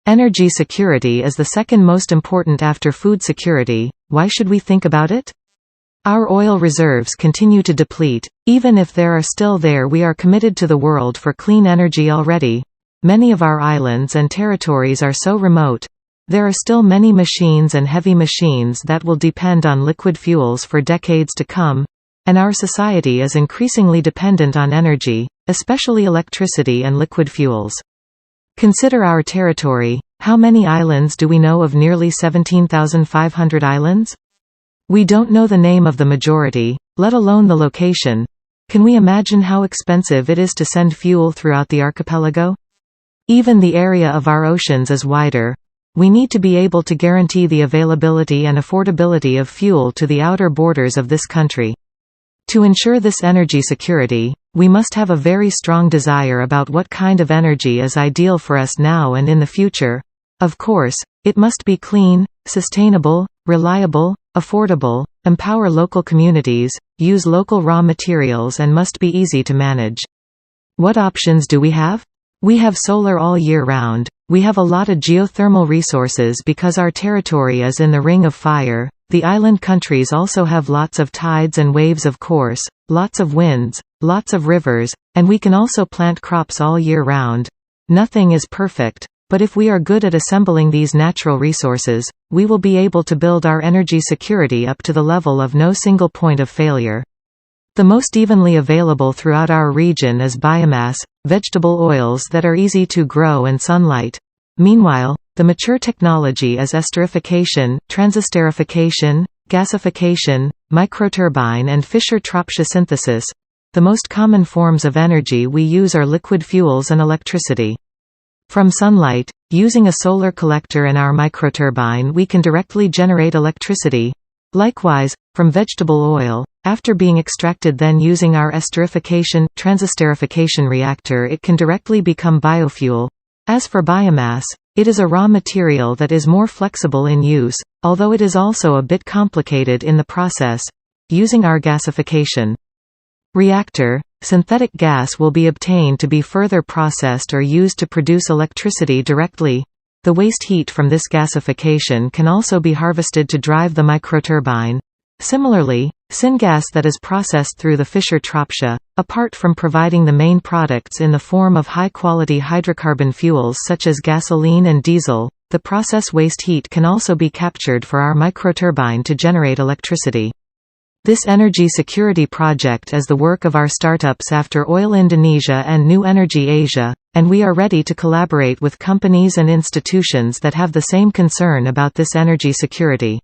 Energy security is the second most important after food security. Why should we think about it? Our oil reserves continue to deplete. Even if there are still there, we are committed to the world for clean energy already. Many of our islands and territories are so remote. There are still many machines and heavy machines that will depend on liquid fuels for decades to come, and our society is increasingly dependent on energy, especially electricity and liquid fuels. Consider our territory. How many islands do we know of? Nearly 17,500 islands? We don't know the name of the majority, let alone the location. Can we imagine how expensive it is to send fuel throughout the archipelago? Even the area of our oceans is wider. We need to be able to guarantee the availability and affordability of fuel to the outer borders of this country. To ensure this energy security, we must have a very strong desire about what kind of energy is ideal for us now and in the future. Of course, it must be clean, sustainable, reliable, affordable, empower local communities, use local raw materials, and must be easy to manage. What options do we have? We have solar all year round. We have a lot of geothermal resources because our territory is in the Ring of Fire. The island countries also have lots of tides and waves, of course, lots of winds, lots of rivers, and we can also plant crops all year round. Nothing is perfect, but if we are good at assembling these natural resources, we will be able to build our energy security up to the level of no single point of failure. The most evenly available throughout our region is biomass, vegetable oils that are easy to grow, and sunlight. Meanwhile, the mature technology is esterification, transesterification, gasification, microturbine, and Fischer-Tropsch synthesis. The most common forms of energy we use are liquid fuels and electricity. From sunlight, using a solar collector and our microturbine, we can directly generate electricity. Likewise, from vegetable oil, after being extracted, then using our esterification, transesterification reactor, it can directly become biofuel. As for biomass, it is a raw material that is more flexible in use, although it is also a bit complicated in the process. Using our gasification reactor, synthetic gas will be obtained to be further processed or used to produce electricity directly. The waste heat from this gasification can also be harvested to drive the microturbine. Similarly, syngas that is processed through the Fischer-Tropsch, apart from providing the main products in the form of high-quality hydrocarbon fuels such as gasoline and diesel, the process waste heat can also be captured for our microturbine to generate electricity. This energy security project is the work of our startups After Oil Indonesia and New Energy Asia, and we are ready to collaborate with companies and institutions that have the same concern about this energy security.